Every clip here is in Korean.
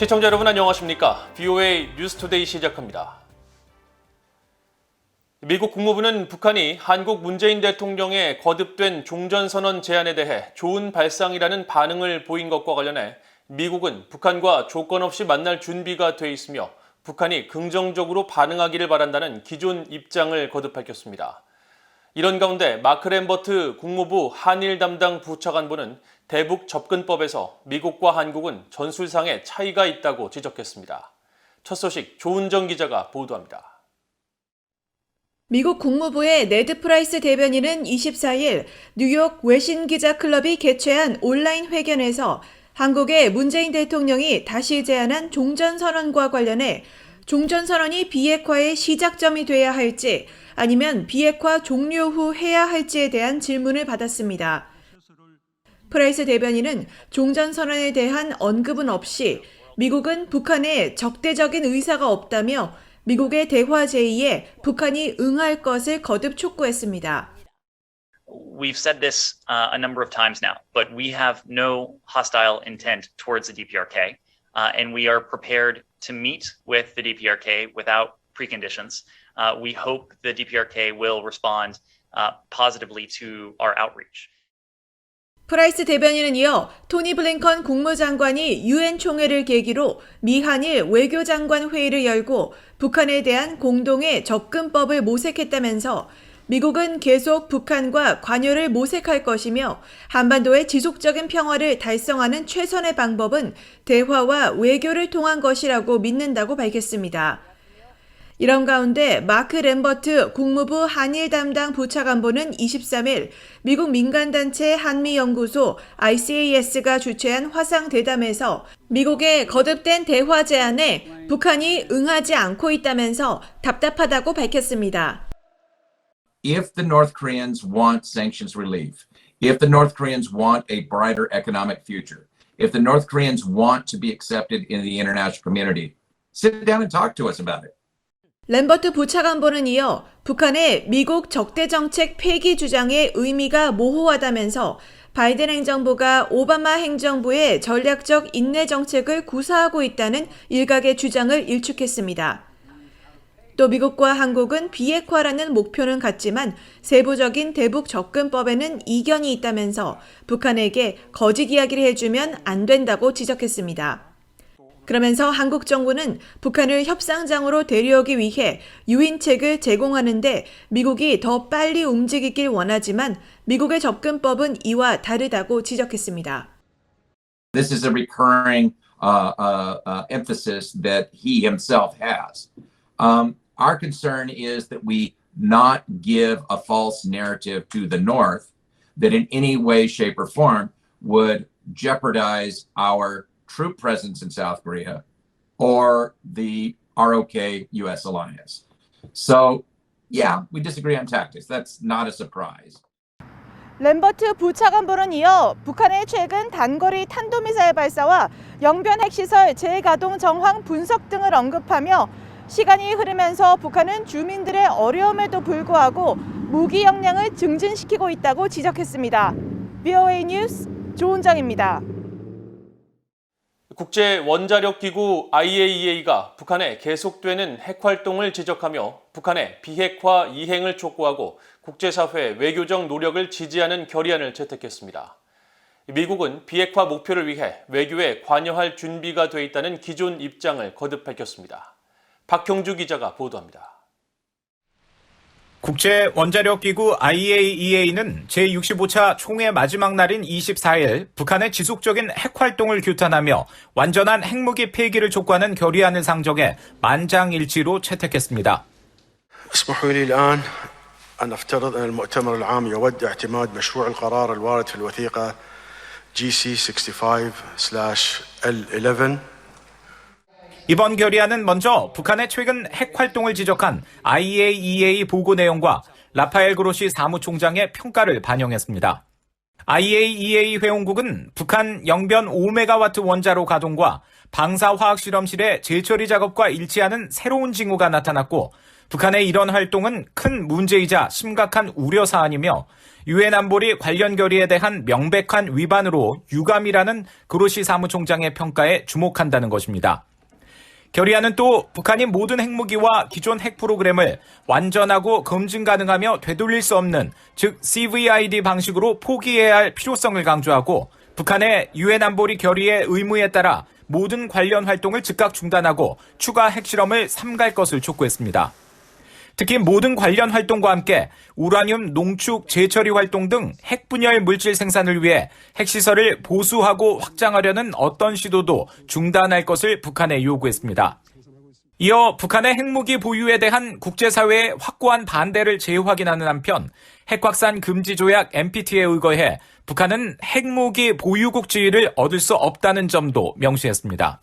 시청자 여러분 안녕하십니까? BOA 뉴스투데이 시작합니다. 미국 국무부는 북한이 한국 문재인 대통령의 거듭된 종전선언 제안에 대해 좋은 발상이라는 반응을 보인 것과 관련해 미국은 북한과 조건 없이 만날 준비가 돼 있으며 북한이 긍정적으로 반응하기를 바란다는 기존 입장을 거듭 밝혔습니다. 이런 가운데 마크 램버트 국무부 한일 담당 부차관보는 대북 접근법에서 미국과 한국은 전술상의 차이가 있다고 지적했습니다. 첫 소식 조은정 기자가 보도합니다. 미국 국무부의 네드 프라이스 대변인은 24일 뉴욕 외신기자클럽이 개최한 온라인 회견에서 한국의 문재인 대통령이 다시 제안한 종전선언과 관련해 종전선언이 비핵화의 시작점이 돼야 할지 아니면 비핵화 종료 후 해야 할지에 대한 질문을 받았습니다. 프라이스 대변인은 종전선언에 대한 언급은 없이 미국은 북한에 적대적인 의사가 없다며 미국의 대화 제의에 북한이 응할 것을 거듭 촉구했습니다. We've said this a number of times now, but we have no hostile intent towards the DPRK, and we are prepared to meet with the DPRK without preconditions. We hope the DPRK will respond positively to our outreach. 프라이스 대변인은 이어 토니 블링컨 국무장관이 유엔 총회를 계기로 미한일 외교장관 회의를 열고 북한에 대한 공동의 접근법을 모색했다면서 미국은 계속 북한과 관여를 모색할 것이며 한반도의 지속적인 평화를 달성하는 최선의 방법은 대화와 외교를 통한 것이라고 믿는다고 밝혔습니다. 이런 가운데 마크 램버트 국무부 한일 담당 부차관보는 23일 미국 민간단체 한미연구소 ICAS가 주최한 화상대담에서 미국의 거듭된 대화 제안에 북한이 응하지 않고 있다면서 답답하다고 밝혔습니다. If the North Koreans want sanctions relief, if the North Koreans want a brighter economic future, if the North Koreans want to be accepted in the international community, sit down and talk to us about it. 램버트 부차관보는 이어 북한의 미국 적대정책 폐기 주장의 의미가 모호하다면서 바이든 행정부가 오바마 행정부의 전략적 인내 정책을 구사하고 있다는 일각의 주장을 일축했습니다. 또 미국과 한국은 비핵화라는 목표는 같지만 세부적인 대북 접근법에는 이견이 있다면서 북한에게 거짓 이야기를 해주면 안 된다고 지적했습니다. 그러면서 한국 정부는 북한을 협상장으로 데려오기 위해 유인책을 제공하는데 미국이 더 빨리 움직이길 원하지만 미국의 접근법은 이와 다르다고 지적했습니다. This is a recurring emphasis that he himself has. Our concern is that we not give a false narrative to the North that in any way, shape, or form would jeopardize our troop presence in South Korea or the ROK-US alliance. So, yeah, we disagree on tactics. That's not a surprise. 램버트 부차관보는 이어 북한의 최근 단거리 탄도미사일 발사와 영변 핵시설 재가동 정황 분석 등을 언급하며 시간이 흐르면서 북한은 주민들의 어려움에도 불구하고 무기 역량을 증진시키고 있다고 지적했습니다. BOA 뉴스 조은정입니다. 국제원자력기구 IAEA가 북한의 계속되는 핵활동을 지적하며 북한의 비핵화 이행을 촉구하고 국제사회의 외교적 노력을 지지하는 결의안을 채택했습니다. 미국은 비핵화 목표를 위해 외교에 관여할 준비가 돼 있다는 기존 입장을 거듭 밝혔습니다. 박형주 기자가 보도합니다. 국제원자력기구 IAEA는 제65차 총회 마지막 날인 24일 북한의 지속적인 핵활동을 규탄하며 완전한 핵무기 폐기를 촉구하는 결의안을 상정해 만장일치로 채택했습니다. اسمحوا لي الآن أن أفترض أن المؤتمر العام يود اعتماد مشروع القرار الوارد في الوثيقة GC65/L11 이번 결의안은 먼저 북한의 최근 핵활동을 지적한 IAEA 보고 내용과 라파엘 그로시 사무총장의 평가를 반영했습니다. IAEA 회원국은 북한 영변 5메가와트 원자로 가동과 방사화학실험실의 재처리 작업과 일치하는 새로운 징후가 나타났고 북한의 이런 활동은 큰 문제이자 심각한 우려 사안이며 유엔 안보리 관련 결의에 대한 명백한 위반으로 유감이라는 그로시 사무총장의 평가에 주목한다는 것입니다. 결의안은 또 북한이 모든 핵무기와 기존 핵 프로그램을 완전하고 검증 가능하며 되돌릴 수 없는 즉 CVID 방식으로 포기해야 할 필요성을 강조하고 북한의 유엔 안보리 결의의 의무에 따라 모든 관련 활동을 즉각 중단하고 추가 핵실험을 삼갈 것을 촉구했습니다. 특히 모든 관련 활동과 함께 우라늄 농축 재처리 활동 등 핵분열 물질 생산을 위해 핵시설을 보수하고 확장하려는 어떤 시도도 중단할 것을 북한에 요구했습니다. 이어 북한의 핵무기 보유에 대한 국제사회의 확고한 반대를 재확인하는 한편 핵확산 금지 조약 NPT에 의거해 북한은 핵무기 보유국 지위를 얻을 수 없다는 점도 명시했습니다.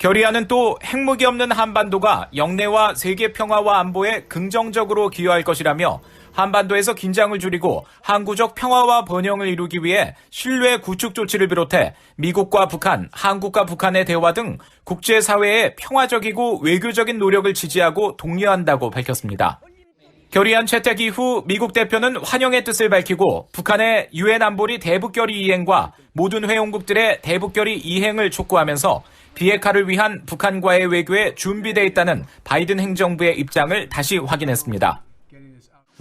결의안은 또 핵무기 없는 한반도가 영내와 세계 평화와 안보에 긍정적으로 기여할 것이라며 한반도에서 긴장을 줄이고 항구적 평화와 번영을 이루기 위해 신뢰 구축 조치를 비롯해 미국과 북한, 한국과 북한의 대화 등 국제사회의 평화적이고 외교적인 노력을 지지하고 독려한다고 밝혔습니다. 결의안 채택 이후 미국 대표는 환영의 뜻을 밝히고 북한의 유엔 안보리 대북결의 이행과 모든 회원국들의 대북결의 이행을 촉구하면서 비핵화를 위한 북한과의 외교에 준비되어 있다는 바이든 행정부의 입장을 다시 확인했습니다.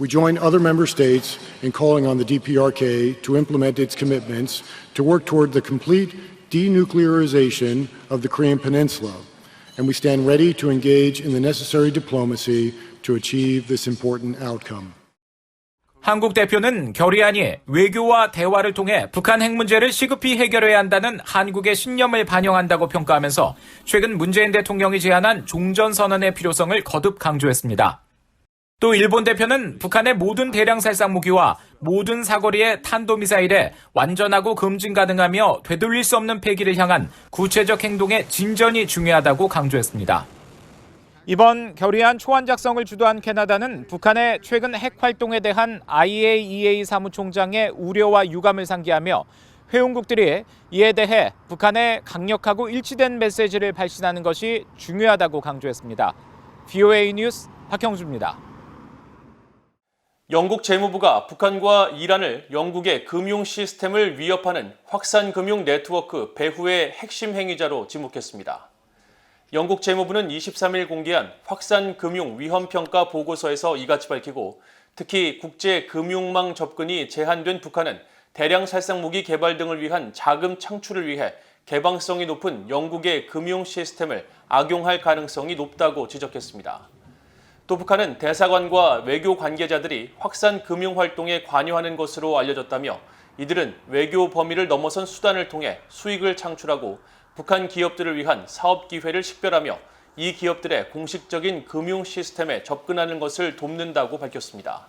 We join other member states in calling on the DPRK to implement its commitments to work toward the complete denuclearization of the Korean Peninsula, and we stand ready to engage in the necessary diplomacy to achieve this important outcome. 한국 대표는 결의안이 외교와 대화를 통해 북한 핵 문제를 시급히 해결해야 한다는 한국의 신념을 반영한다고 평가하면서 최근 문재인 대통령이 제안한 종전선언의 필요성을 거듭 강조했습니다. 또 일본 대표는 북한의 모든 대량 살상 무기와 모든 사거리의 탄도미사일에 완전하고 검증 가능하며 되돌릴 수 없는 폐기를 향한 구체적 행동의 진전이 중요하다고 강조했습니다. 이번 결의안 초안 작성을 주도한 캐나다는 북한의 최근 핵 활동에 대한 IAEA 사무총장의 우려와 유감을 상기하며 회원국들이 이에 대해 북한에 강력하고 일치된 메시지를 발신하는 것이 중요하다고 강조했습니다. VOA 뉴스 박형주입니다. 영국 재무부가 북한과 이란을 영국의 금융 시스템을 위협하는 확산금융 네트워크 배후의 핵심 행위자로 지목했습니다. 영국 재무부는 23일 공개한 확산금융 위험평가 보고서에서 이같이 밝히고 특히 국제금융망 접근이 제한된 북한은 대량 살상무기 개발 등을 위한 자금 창출을 위해 개방성이 높은 영국의 금융 시스템을 악용할 가능성이 높다고 지적했습니다. 또 북한은 대사관과 외교 관계자들이 확산 금융 활동에 관여하는 것으로 알려졌다며 이들은 외교 범위를 넘어선 수단을 통해 수익을 창출하고 북한 기업들을 위한 사업 기회를 식별하며 이 기업들의 공식적인 금융 시스템에 접근하는 것을 돕는다고 밝혔습니다.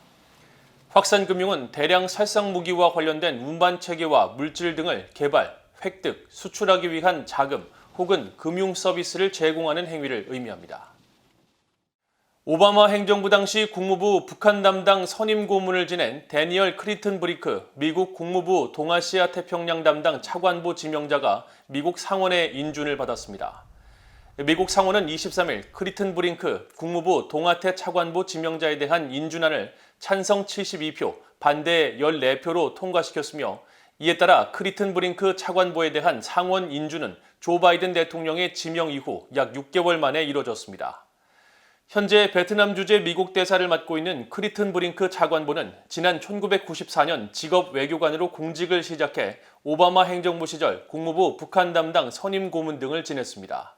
확산금융은 대량 살상 무기와 관련된 운반 체계와 물질 등을 개발, 획득, 수출하기 위한 자금 혹은 금융 서비스를 제공하는 행위를 의미합니다. 오바마 행정부 당시 국무부 북한 담당 선임 고문을 지낸 데니얼 크리튼브리크 미국 국무부 동아시아 태평양 담당 차관보 지명자가 미국 상원의 인준을 받았습니다. 미국 상원은 23일 크리튼브리크 국무부 동아태 차관보 지명자에 대한 인준안을 찬성 72표, 반대 14표로 통과시켰으며 이에 따라 크리튼브리크 차관보에 대한 상원 인준은 조 바이든 대통령의 지명 이후 약 6개월 만에 이뤄졌습니다. 현재 베트남 주재 미국 대사를 맡고 있는 크리튼브링크 차관보는 지난 1994년 직업 외교관으로 공직을 시작해 오바마 행정부 시절 국무부 북한 담당 선임 고문 등을 지냈습니다.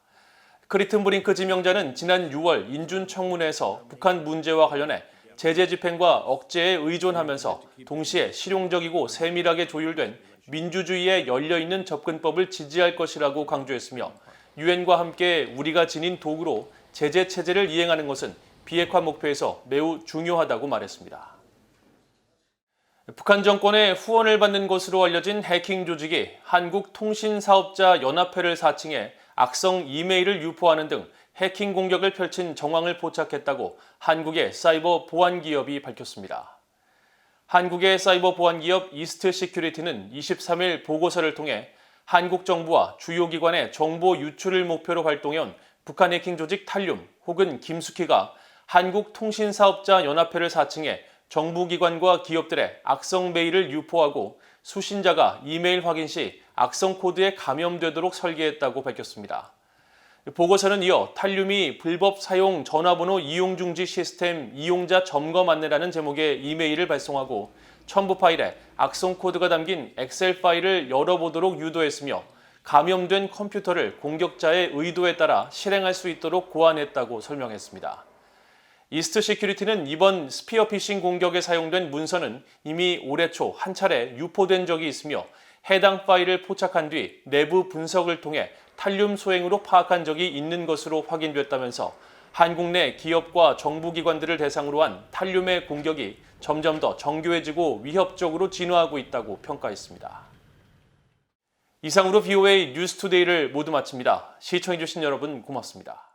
크리튼브링크 지명자는 지난 6월 인준 청문회에서 북한 문제와 관련해 제재 집행과 억제에 의존하면서 동시에 실용적이고 세밀하게 조율된 민주주의에 열려있는 접근법을 지지할 것이라고 강조했으며 유엔과 함께 우리가 지닌 도구로 제재 체제를 이행하는 것은 비핵화 목표에서 매우 중요하다고 말했습니다. 북한 정권의 후원을 받는 것으로 알려진 해킹 조직이 한국통신사업자연합회를 사칭해 악성 이메일을 유포하는 등 해킹 공격을 펼친 정황을 포착했다고 한국의 사이버 보안 기업이 밝혔습니다. 한국의 사이버 보안 기업 이스트 시큐리티는 23일 보고서를 통해 한국 정부와 주요 기관의 정보 유출을 목표로 활동해온 북한 해킹 조직 탈륨 혹은 김숙희가 한국통신사업자연합회를 사칭해 정부기관과 기업들의 악성 메일을 유포하고 수신자가 이메일 확인 시 악성 코드에 감염되도록 설계했다고 밝혔습니다. 보고서는 이어 탈륨이 불법 사용 전화번호 이용 중지 시스템 이용자 점검 안내라는 제목의 이메일을 발송하고 첨부 파일에 악성 코드가 담긴 엑셀 파일을 열어보도록 유도했으며 감염된 컴퓨터를 공격자의 의도에 따라 실행할 수 있도록 고안했다고 설명했습니다. 이스트 시큐리티는 이번 스피어피싱 공격에 사용된 문서는 이미 올해 초 한 차례 유포된 적이 있으며 해당 파일을 포착한 뒤 내부 분석을 통해 탈륨 소행으로 파악한 적이 있는 것으로 확인됐다면서 한국 내 기업과 정부기관들을 대상으로 한 탈륨의 공격이 점점 더 정교해지고 위협적으로 진화하고 있다고 평가했습니다. 이상으로 VOA 뉴스투데이를 모두 마칩니다. 시청해주신 여러분 고맙습니다.